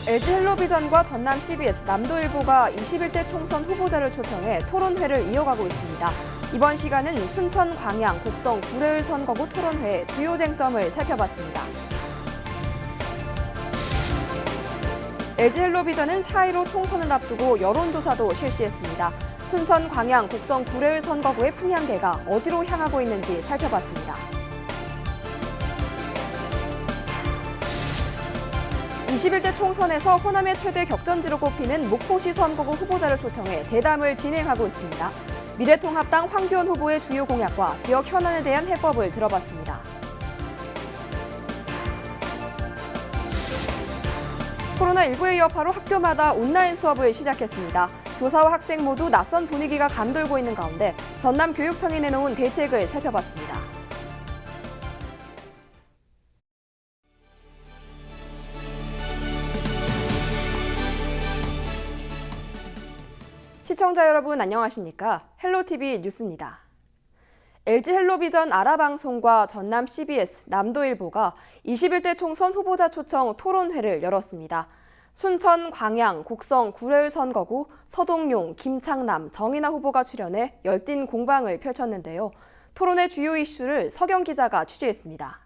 LG 헬로비전과 전남 CBS, 남도일보가 21대 총선 후보자를 초청해 토론회를 이어가고 있습니다. 이번 시간은 순천, 광양, 곡성, 구례을 선거구 토론회의 주요 쟁점을 살펴봤습니다. LG 헬로비전은 4.15 총선을 앞두고 여론조사도 실시했습니다. 순천, 광양, 곡성, 구례을 선거구의 풍향계가 어디로 향하고 있는지 살펴봤습니다. 21대 총선에서 호남의 최대 격전지로 꼽히는 목포시 선거구 후보자를 초청해 대담을 진행하고 있습니다. 미래통합당 황교안 후보의 주요 공약과 지역 현안에 대한 해법을 들어봤습니다. 코로나19의 여파로 학교마다 온라인 수업을 시작했습니다. 교사와 학생 모두 낯선 분위기가 감돌고 있는 가운데 전남교육청이 내놓은 대책을 살펴봤습니다. 시청자 여러분 안녕하십니까? 헬로티비 뉴스입니다. LG 헬로비전 아라방송과 전남 CBS, 남도일보가 21대 총선 후보자 초청 토론회를 열었습니다. 순천, 광양, 곡성, 구례을 선거구 서동용, 김창남, 정인아 후보가 출연해 열띤 공방을 펼쳤는데요. 토론회 주요 이슈를 서경 기자가 취재했습니다.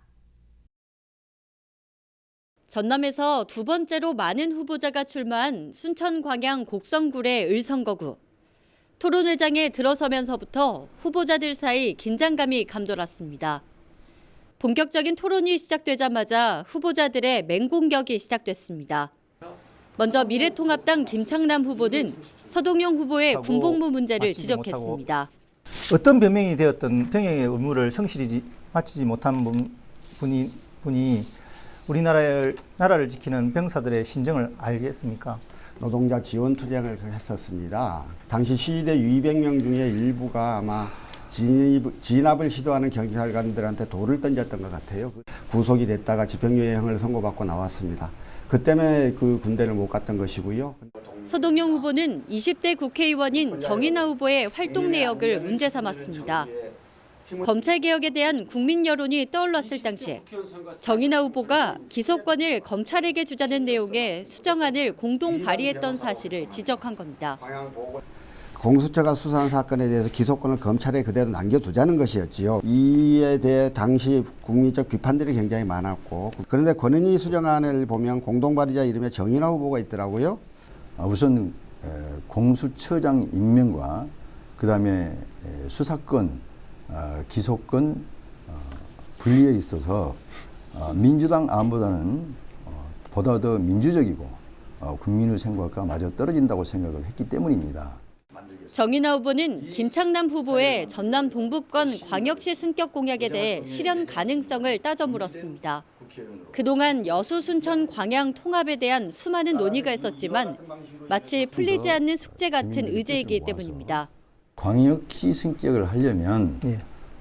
전남에서 두 번째로 많은 후보자가 출마한 순천, 광양, 곡성, 구례 을 선거구. 토론회장에 들어서면서부터 후보자들 사이 긴장감이 감돌았습니다. 본격적인 토론이 시작되자마자 후보자들의 맹공격이 시작됐습니다. 먼저 미래통합당 김창남 후보는 서동용 후보의 군복무 문제를 지적했습니다. 어떤 변명이 되었던 병역의 의무를 성실히 마치지 못한 분이 우리나라를 지키는 병사들의 심정을 알겠습니까? 노동자 지원 투쟁을 했었습니다. 당시 시위대 200명 중에 일부가 아마 진압을 시도하는 경찰관들한테 돌을 던졌던 것 같아요. 구속이 됐다가 집행유예형을 선고받고 나왔습니다. 그 때문에 그 군대를 못 갔던 것이고요. 서동용 후보는 20대 국회의원인 정인아 후보의 활동 내역을 문제 삼았습니다. 검찰개혁에 대한 국민 여론이 떠올랐을 당시 정인아 후보가 기소권을 검찰에게 주자는 내용의 수정안을 공동 발의했던 사실을 지적한 겁니다. 공수처가 수사한 사건에 대해서 기소권을 검찰에 그대로 남겨두자는 것이었지요. 이에 대해 당시 국민적 비판들이 굉장히 많았고, 그런데 권은희 수정안을 보면 공동 발의자 이름에 정인아 후보가 있더라고요. 우선 공수처장 임명과 그다음에 수사권, 기소권 분리에 있어서 민주당 안보다는 보다 더 민주적이고 국민의 생각과 마저 떨어진다고 생각을 했기 때문입니다. 정인아 후보는 김창남 후보의 전남 동북권 광역시 승격 공약에 대해 실현 가능성을 따져 물었습니다. 그동안 여수, 순천, 광양 통합에 대한 수많은 논의가 있었지만 마치 풀리지 않는 숙제 같은 의제이기 때문입니다. 광역시 승격을 하려면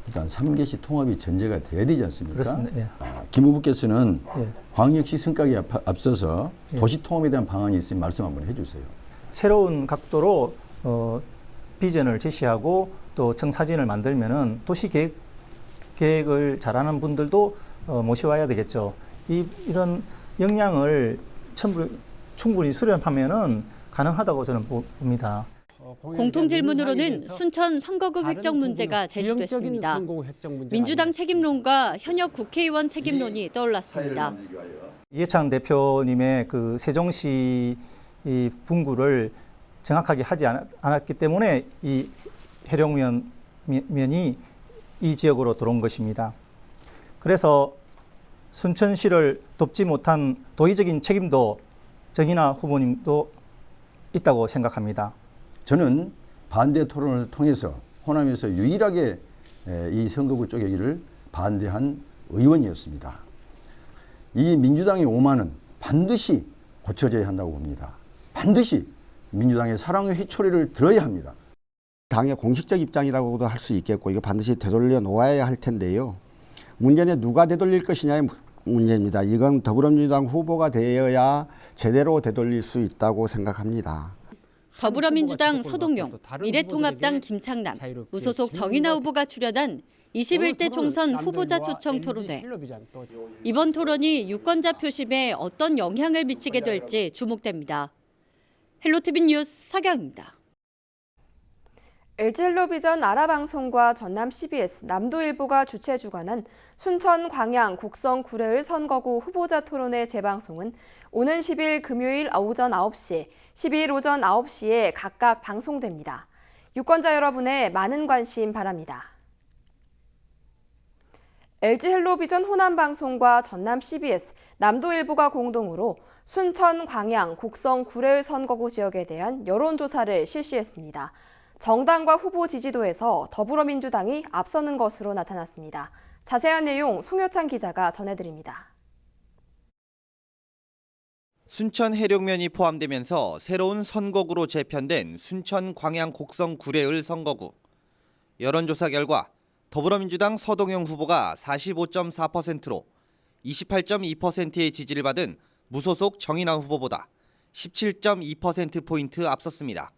일단 3개시 통합이 전제가 돼야 되지 않습니까? 그렇습니다. 예. 김 후보께서는 광역시 승격에 앞서서 도시 통합에 대한 방안이 있으면 말씀 한번 해주세요. 새로운 각도로 비전을 제시하고 또 청사진을 만들면은 도시 계획을 잘하는 분들도 모셔와야 되겠죠. 이런 역량을 충분히 수렴하면은 가능하다고 저는 봅니다. 공통 질문으로는 순천 선거구 획정 문제가 제시됐습니다. 민주당 책임론과 현역 국회의원 책임론이 떠올랐습니다. 이해찬 대표님의 그 세종시 이 분구를 정확하게 하지 않았기 때문에 이 해룡면이 이 지역으로 들어온 것입니다. 그래서 순천시를 돕지 못한 도의적인 책임도 정인아 후보님도 있다고 생각합니다. 저는 반대 토론을 통해서 호남에서 유일하게 이 선거구 쪼개기를 반대한 의원이었습니다. 이 민주당의 오만은 반드시 고쳐져야 한다고 봅니다. 반드시 민주당의 사랑의 회초리를 들어야 합니다. 당의 공식적 입장이라고도 할 수 있겠고 이거 반드시 되돌려 놓아야 할 텐데요. 문제는 누가 되돌릴 것이냐의 문제입니다. 이건 더불어민주당 후보가 되어야 제대로 되돌릴 수 있다고 생각합니다. 더불어민주당 서동용, 미래통합당 김창남, 무소속 정인아 후보가 출연한 21대 총선 후보자 초청 토론회. 이번 토론이 유권자 표심에 어떤 영향을 미치게 될지 주목됩니다. 헬로티비 뉴스 서경입니다. LG헬로비전 아라방송과 전남 CBS, 남도일보가 주최 주관한 순천, 광양, 곡성, 구례을 선거구 후보자 토론회 재방송은 오는 10일 금요일 오전 9시, 12일 오전 9시에 각각 방송됩니다. 유권자 여러분의 많은 관심 바랍니다. LG헬로비전 호남방송과 전남 CBS, 남도일보가 공동으로 순천, 광양, 곡성, 구례을 선거구 지역에 대한 여론조사를 실시했습니다. 정당과 후보 지지도에서 더불어민주당이 앞서는 것으로 나타났습니다. 자세한 내용 송효찬 기자가 전해드립니다. 순천 해룡면이 포함되면서 새로운 선거구로 재편된 순천, 광양, 곡성, 구례을 선거구. 여론조사 결과 더불어민주당 서동영 후보가 45.4%로 28.2%의 지지를 받은 무소속 정인화 후보보다 17.2%포인트 앞섰습니다.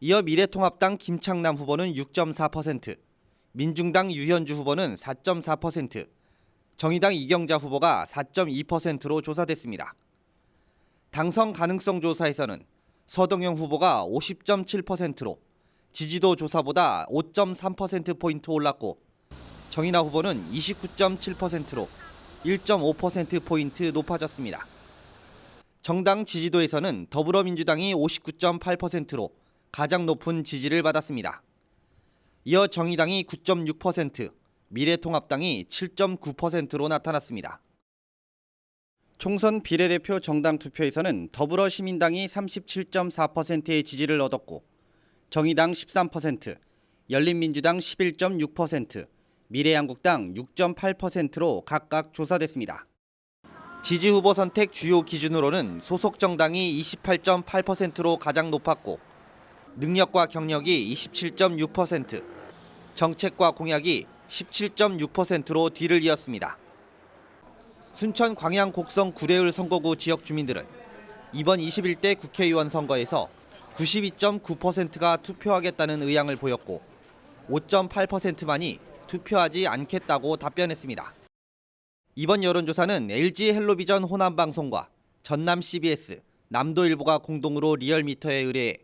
이어 미래통합당 김창남 후보는 6.4%, 민중당 유현주 후보는 4.4%, 정의당 이경자 후보가 4.2%로 조사됐습니다. 당선 가능성 조사에서는 서동영 후보가 50.7%로 지지도 조사보다 5.3%포인트 올랐고 정인화 후보는 29.7%로 1.5%포인트 높아졌습니다. 정당 지지도에서는 더불어민주당이 59.8%로 가장 높은 지지를 받았습니다. 이어 정의당이 9.6%, 미래통합당이 7.9%로 나타났습니다. 총선 비례대표 정당 투표에서는 더불어시민당이 37.4%의 지지를 얻었고 정의당 13%, 열린민주당 11.6%, 미래한국당 6.8%로 각각 조사됐습니다. 지지 후보 선택 주요 기준으로는 소속 정당이 28.8%로 가장 높았고 능력과 경력이 27.6%, 정책과 공약이 17.6%로 뒤를 이었습니다. 순천, 광양, 곡성, 구례을 선거구 지역 주민들은 이번 21대 국회의원 선거에서 92.9%가 투표하겠다는 의향을 보였고 5.8%만이 투표하지 않겠다고 답변했습니다. 이번 여론조사는 LG헬로비전 호남방송과 전남 CBS, 남도일보가 공동으로 리얼미터에 의뢰해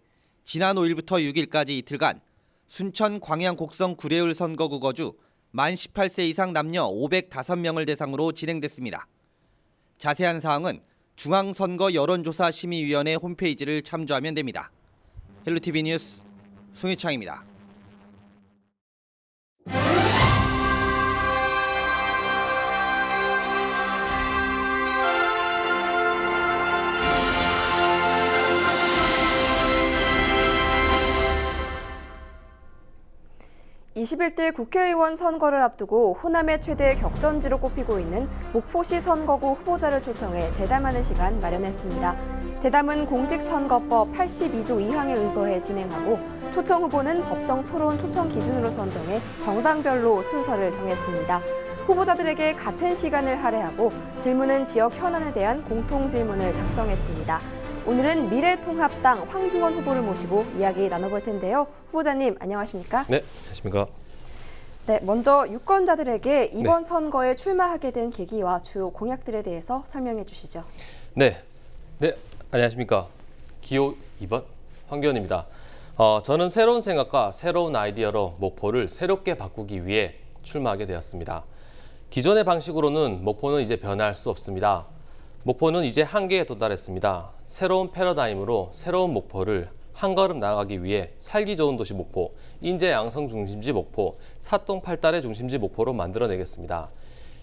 지난 5일부터 6일까지 이틀간 순천, 광양, 곡성, 구례을 선거구 거주 만 18세 이상 남녀 505명을 대상으로 진행됐습니다. 자세한 사항은 중앙선거 여론조사 심의위원회 홈페이지를 참조하면 됩니다. 헬로티비 뉴스 송유창입니다. (21대) 국회의원 선거를 앞두고 호남의 최대 격전지로 꼽히고 있는 목포시 선거구 후보자를 초청해 대담하는 시간 마련했습니다. 대담은 공직선거법 82조 2항에 의거해 진행하고 초청 후보는 법정 토론 초청 기준으로 선정해 정당별로 순서를 정했습니다. 후보자들에게 같은 시간을 할애하고 질문은 지역 현안에 대한 공통 질문을 작성했습니다. 오늘은 미래통합당 황교안 후보를 모시고 이야기 나눠볼 텐데요. 후보자님 안녕하십니까? 네, 안녕하십니까? 네, 먼저 유권자들에게 이번 선거에 출마하게 된 계기와 주요 공약들에 대해서 설명해 주시죠. 네, 안녕하십니까? 기호 2번 황교안입니다. 저는 새로운 생각과 새로운 아이디어로 목포를 새롭게 바꾸기 위해 출마하게 되었습니다. 기존의 방식으로는 목포는 이제 변할 수 없습니다. 목포는 이제 한계에 도달했습니다. 새로운 패러다임으로 새로운 목포를 한 걸음 나아가기 위해 살기 좋은 도시 목포, 인재 양성 중심지 목포, 사똥팔달의 중심지 목포로 만들어내겠습니다.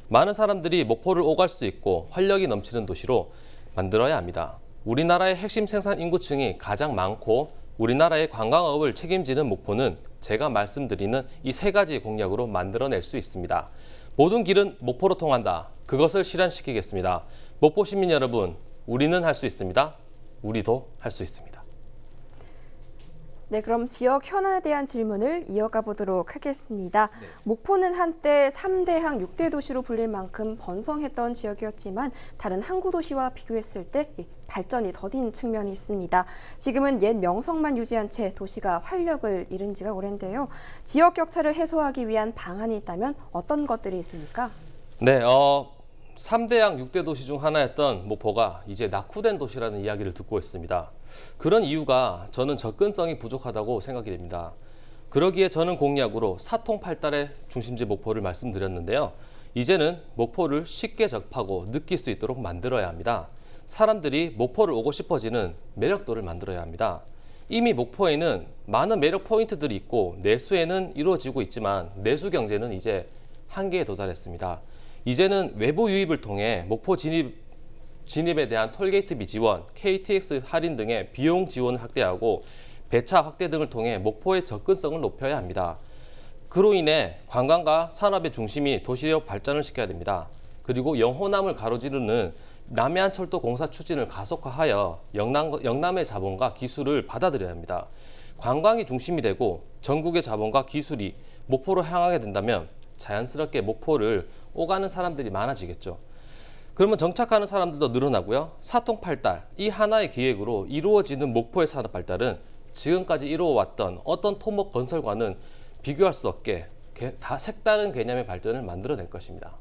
많은 사람들이 목포를 오갈 수 있고 활력이 넘치는 도시로 만들어야 합니다. 우리나라의 핵심 생산 인구층이 가장 많고 우리나라의 관광업을 책임지는 목포는 제가 말씀드리는 이 세 가지 공약으로 만들어낼 수 있습니다. 모든 길은 목포로 통한다. 그것을 실현시키겠습니다. 목포 시민 여러분, 우리는 할 수 있습니다. 우리도 할 수 있습니다. 네, 그럼 지역 현안에 대한 질문을 이어가 보도록 하겠습니다. 목포는 한때 3대항 6대 도시로 불릴 만큼 번성했던 지역이었지만 다른 항구 도시와 비교했을 때 발전이 더딘 측면이 있습니다. 지금은 옛 명성만 유지한 채 도시가 활력을 잃은 지가 오랜데요. 지역 격차를 해소하기 위한 방안이 있다면 어떤 것들이 있습니까? 네, 3대항 6대 도시 중 하나였던 목포가 이제 낙후된 도시라는 이야기를 듣고 있습니다. 그런 이유가 저는 접근성이 부족하다고 생각이 됩니다. 그러기에 저는 공약으로 사통팔달의 중심지 목포를 말씀드렸는데요. 이제는 목포를 쉽게 접하고 느낄 수 있도록 만들어야 합니다. 사람들이 목포를 오고 싶어지는 매력도를 만들어야 합니다. 이미 목포에는 많은 매력 포인트들이 있고 내수에는 이루어지고 있지만 내수 경제는 이제 한계에 도달했습니다. 이제는 외부 유입을 통해 목포 진입에 대한 톨게이트비 지원, KTX 할인 등의 비용 지원을 확대하고 배차 확대 등을 통해 목포의 접근성을 높여야 합니다. 그로 인해 관광과 산업의 중심이 도시력 발전을 시켜야 됩니다. 그리고 영호남을 가로지르는 남해안철도 공사 추진을 가속화하여 영남의 자본과 기술을 받아들여야 합니다. 관광이 중심이 되고 전국의 자본과 기술이 목포로 향하게 된다면 자연스럽게 목포를 오가는 사람들이 많아지겠죠. 그러면 정착하는 사람들도 늘어나고요. 사통팔달, 이 하나의 기획으로 이루어지는 목포의 산업 발달은 지금까지 이루어왔던 어떤 토목 건설과는 비교할 수 없게 다 색다른 개념의 발전을 만들어낼 것입니다.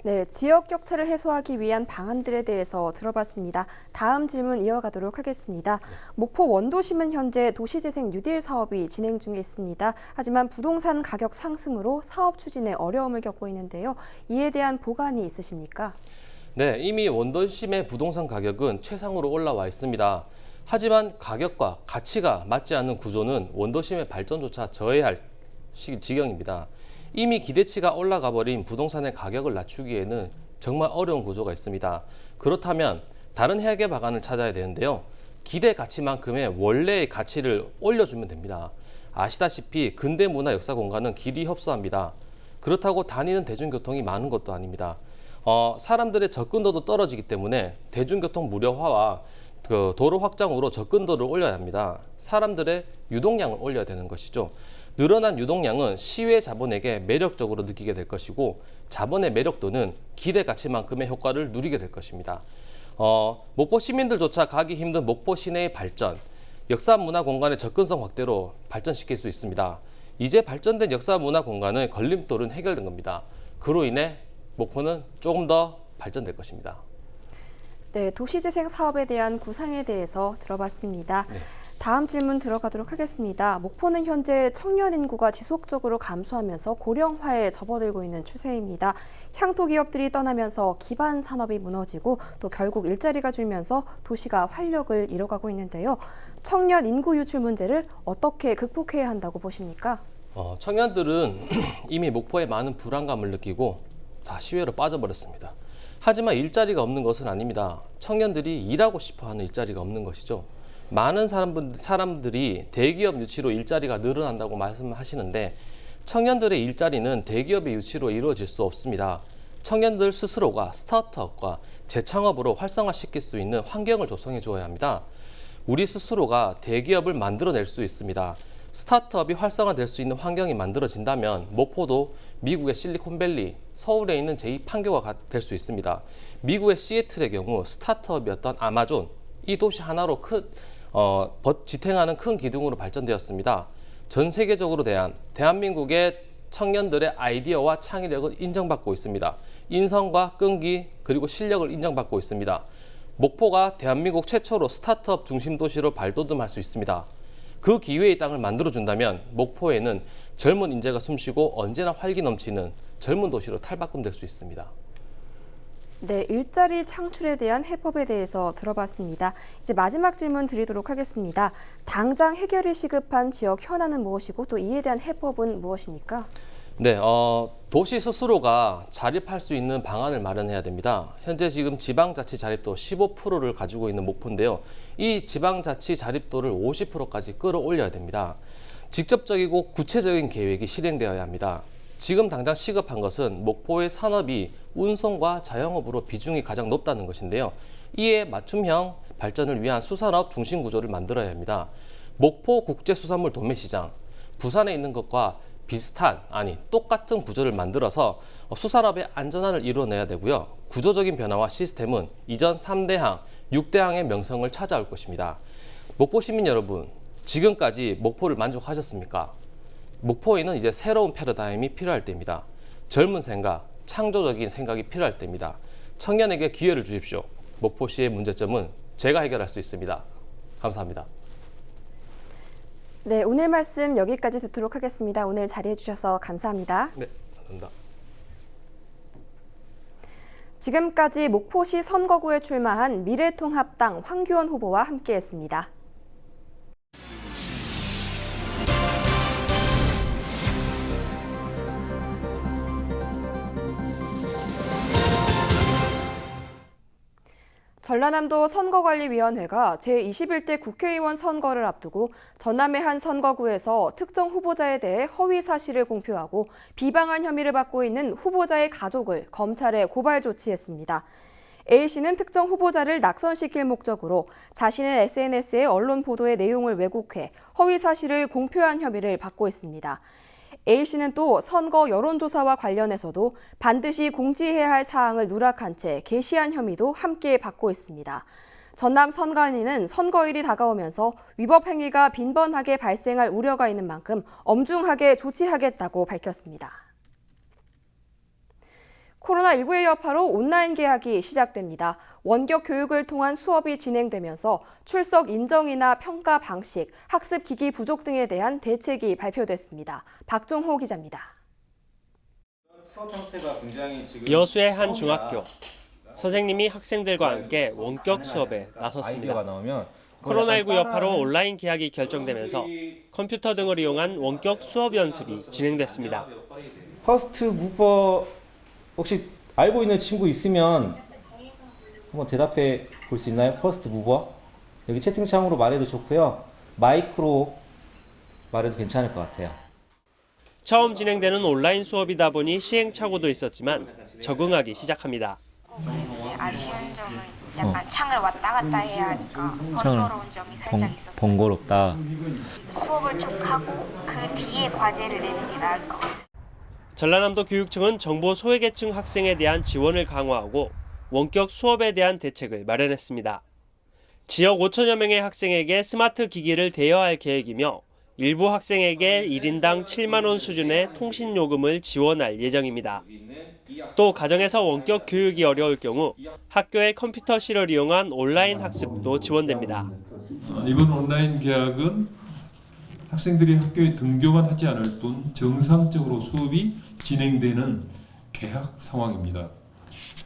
네, 지역 격차를 해소하기 위한 방안들에 대해서 들어봤습니다. 다음 질문 이어가도록 하겠습니다. 목포 원도심은 현재 도시재생 뉴딜 사업이 진행 중에 있습니다. 하지만 부동산 가격 상승으로 사업 추진에 어려움을 겪고 있는데요. 이에 대한 보관이 있으십니까? 네, 이미 원도심의 부동산 가격은 최상으로 올라와 있습니다. 하지만 가격과 가치가 맞지 않는 구조는 원도심의 발전조차 저해할 지경입니다. 이미 기대치가 올라가 버린 부동산의 가격을 낮추기에는 정말 어려운 구조가 있습니다. 그렇다면 다른 해결 방안을 찾아야 되는데요. 기대 가치만큼의 원래의 가치를 올려주면 됩니다. 아시다시피 근대 문화 역사 공간은 길이 협소합니다. 그렇다고 다니는 대중교통이 많은 것도 아닙니다. 사람들의 접근도도 떨어지기 때문에 대중교통 무료화와 도로 확장으로 접근도를 올려야 합니다. 사람들의 유동량을 올려야 되는 것이죠. 늘어난 유동량은 시외 자본에게 매력적으로 느끼게 될 것이고 자본의 매력도는 기대 가치만큼의 효과를 누리게 될 것입니다. 목포 시민들조차 가기 힘든 목포 시내의 발전, 역사 문화 공간의 접근성 확대로 발전시킬 수 있습니다. 이제 발전된 역사 문화 공간의 걸림돌은 해결된 겁니다. 그로 인해 목포는 조금 더 발전될 것입니다. 네, 도시재생 사업에 대한 구상에 대해서 들어봤습니다. 네. 다음 질문 들어가도록 하겠습니다. 목포는 현재 청년 인구가 지속적으로 감소하면서 고령화에 접어들고 있는 추세입니다. 향토 기업들이 떠나면서 기반 산업이 무너지고 또 결국 일자리가 줄면서 도시가 활력을 잃어가고 있는데요. 청년 인구 유출 문제를 어떻게 극복해야 한다고 보십니까? 청년들은 이미 목포에 많은 불안감을 느끼고 다 시외로 빠져버렸습니다. 하지만 일자리가 없는 것은 아닙니다. 청년들이 일하고 싶어하는 일자리가 없는 것이죠. 많은 사람들이 대기업 유치로 일자리가 늘어난다고 말씀하시는데 청년들의 일자리는 대기업의 유치로 이루어질 수 없습니다. 청년들 스스로가 스타트업과 재창업으로 활성화시킬 수 있는 환경을 조성해 주어야 합니다. 우리 스스로가 대기업을 만들어낼 수 있습니다. 스타트업이 활성화될 수 있는 환경이 만들어진다면 목포도 미국의 실리콘밸리, 서울에 있는 제2판교가 될 수 있습니다. 미국의 시애틀의 경우 스타트업이었던 아마존, 이 도시 하나로 지탱하는 큰 기둥으로 발전되었습니다. 전 세계적으로 대한민국의 청년들의 아이디어와 창의력은 인정받고 있습니다. 인성과 끈기 그리고 실력을 인정받고 있습니다. 목포가 대한민국 최초로 스타트업 중심 도시로 발돋움할 수 있습니다. 그 기회의 땅을 만들어준다면 목포에는 젊은 인재가 숨쉬고 언제나 활기 넘치는 젊은 도시로 탈바꿈될 수 있습니다. 네, 일자리 창출에 대한 해법에 대해서 들어봤습니다. 이제 마지막 질문 드리도록 하겠습니다. 당장 해결이 시급한 지역 현안은 무엇이고 또 이에 대한 해법은 무엇입니까? 네, 도시 스스로가 자립할 수 있는 방안을 마련해야 됩니다. 현재 지금 지방자치 자립도 15%를 가지고 있는 목포인데요. 이 지방자치 자립도를 50%까지 끌어올려야 됩니다. 직접적이고 구체적인 계획이 실행되어야 합니다. 지금 당장 시급한 것은 목포의 산업이 운송과 자영업으로 비중이 가장 높다는 것인데요. 이에 맞춤형 발전을 위한 수산업 중심 구조를 만들어야 합니다. 목포 국제수산물 도매시장, 부산에 있는 것과 비슷한, 아니 똑같은 구조를 만들어서 수산업의 안전화를 이루어내야 되고요. 구조적인 변화와 시스템은 이전 3대항, 6대항의 명성을 찾아올 것입니다. 목포 시민 여러분, 지금까지 목포를 만족하셨습니까? 목포에는 이제 새로운 패러다임이 필요할 때입니다. 젊은 생각, 창조적인 생각이 필요할 때입니다. 청년에게 기회를 주십시오. 목포시의 문제점은 제가 해결할 수 있습니다. 감사합니다. 네, 오늘 말씀 여기까지 듣도록 하겠습니다. 오늘 자리해 주셔서 감사합니다. 네, 감사합니다. 지금까지 목포시 선거구에 출마한 미래통합당 황교안 후보와 함께했습니다. 전라남도 선거관리위원회가 제21대 국회의원 선거를 앞두고 전남의 한 선거구에서 특정 후보자에 대해 허위 사실을 공표하고 비방한 혐의를 받고 있는 후보자의 가족을 검찰에 고발 조치했습니다. A씨는 특정 후보자를 낙선시킬 목적으로 자신의 SNS에 언론 보도의 내용을 왜곡해 허위 사실을 공표한 혐의를 받고 있습니다. A씨는 또 선거 여론조사와 관련해서도 반드시 공지해야 할 사항을 누락한 채 게시한 혐의도 함께 받고 있습니다. 전남 선관위는 선거일이 다가오면서 위법 행위가 빈번하게 발생할 우려가 있는 만큼 엄중하게 조치하겠다고 밝혔습니다. 코로나19의 여파로 온라인 개학이 시작됩니다. 원격 교육을 통한 수업이 진행되면서 출석 인정이나 평가 방식, 학습 기기 부족 등에 대한 대책이 발표됐습니다. 박종호 기자입니다. 여수의 한 중학교. 선생님이 학생들과 함께 원격 수업에 나섰습니다. 코로나19 여파로 온라인 개학이 결정되면서 컴퓨터 등을 이용한 원격 수업 연습이 진행됐습니다. 퍼스트 무버 혹시 알고 있는 친구 있으면 한번 대답해 볼 수 있나요? 퍼스트 무버? 여기 채팅창으로 말해도 좋고요. 마이크로 말해도 괜찮을 것 같아요. 처음 진행되는 온라인 수업이다 보니 시행착오도 있었지만 적응하기 시작합니다. 아쉬운 점은 약간 창을 왔다 갔다 해야 하니까 번거로운 점이 살짝 있었어요. 번거롭다. 수업을 쭉 하고 그 뒤에 과제를 내는 게 나을 것 같아요. 전라남도 교육청은 정보 소외계층 학생에 대한 지원을 강화하고 원격 수업에 대한 대책을 마련했습니다. 지역 5천여 명의 학생에게 스마트 기기를 대여할 계획이며 일부 학생에게 1인당 7만 원 수준의 통신 요금을 지원할 예정입니다. 또 가정에서 원격 교육이 어려울 경우 학교의 컴퓨터실을 이용한 온라인 학습도 지원됩니다. 이번 온라인 개학은 학생들이 학교에 등교만 하지 않을 뿐 정상적으로 수업이 진행되는 개학 상황입니다.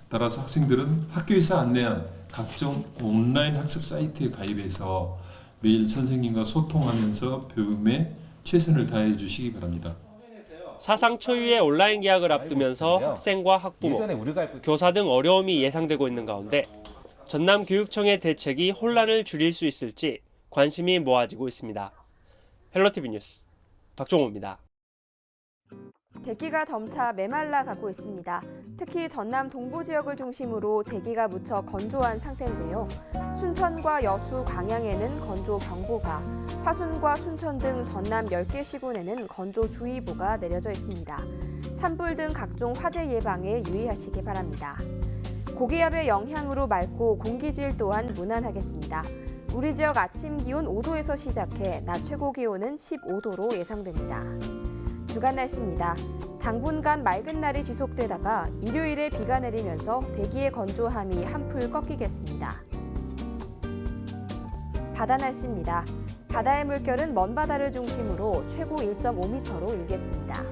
따라서 학생들은 학교에서 안내한 각종 온라인 학습 사이트에 가입해서 매일 선생님과 소통하면서 배움에 최선을 다해 주시기 바랍니다. 사상 초유의 온라인 개학을 앞두면서 학생과 학부모, 교사 등 어려움이 예상되고 있는 가운데 전남교육청의 대책이 혼란을 줄일 수 있을지 관심이 모아지고 있습니다. 헬로티비 뉴스 박종호입니다. 대기가 점차 메말라 가고 있습니다. 특히 전남 동부 지역을 중심으로 대기가 무척 건조한 상태인데요. 순천과 여수, 광양에는 건조경보가, 화순과 순천 등 전남 10개 시군에는 건조주의보가 내려져 있습니다. 산불 등 각종 화재 예방에 유의하시기 바랍니다. 고기압의 영향으로 맑고 공기질 또한 무난하겠습니다. 우리 지역 아침 기온 5도에서 시작해 낮 최고 기온은 15도로 예상됩니다. 주간 날씨입니다. 당분간 맑은 날이 지속되다가 일요일에 비가 내리면서 대기의 건조함이 한풀 꺾이겠습니다. 바다 날씨입니다. 바다의 물결은 먼 바다를 중심으로 최고 1.5m로 일겠습니다.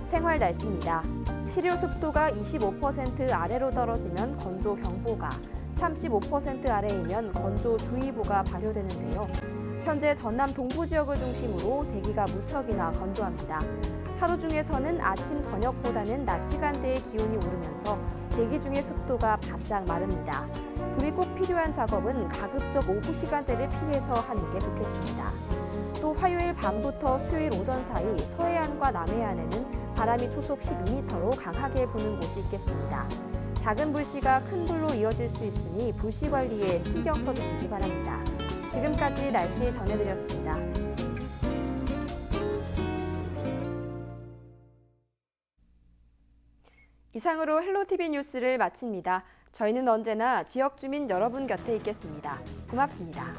생활 날씨입니다. 시료 습도가 25% 아래로 떨어지면 건조경보가, 35% 아래이면 건조주의보가 발효되는데요. 현재 전남 동부 지역을 중심으로 대기가 무척이나 건조합니다. 하루 중에서는 아침, 저녁보다는 낮 시간대에 기온이 오르면서 대기 중의 습도가 바짝 마릅니다. 불이 꼭 필요한 작업은 가급적 오후 시간대를 피해서 하는 게 좋겠습니다. 또 화요일 밤부터 수요일 오전 사이 서해안과 남해안에는 바람이 초속 12m로 강하게 부는 곳이 있겠습니다. 작은 불씨가 큰 불로 이어질 수 있으니 불씨 관리에 신경 써주시기 바랍니다. 지금까지 날씨 전해드렸습니다. 이상으로 헬로티비 뉴스를 마칩니다. 저희는 언제나 지역 주민 여러분 곁에 있겠습니다. 고맙습니다.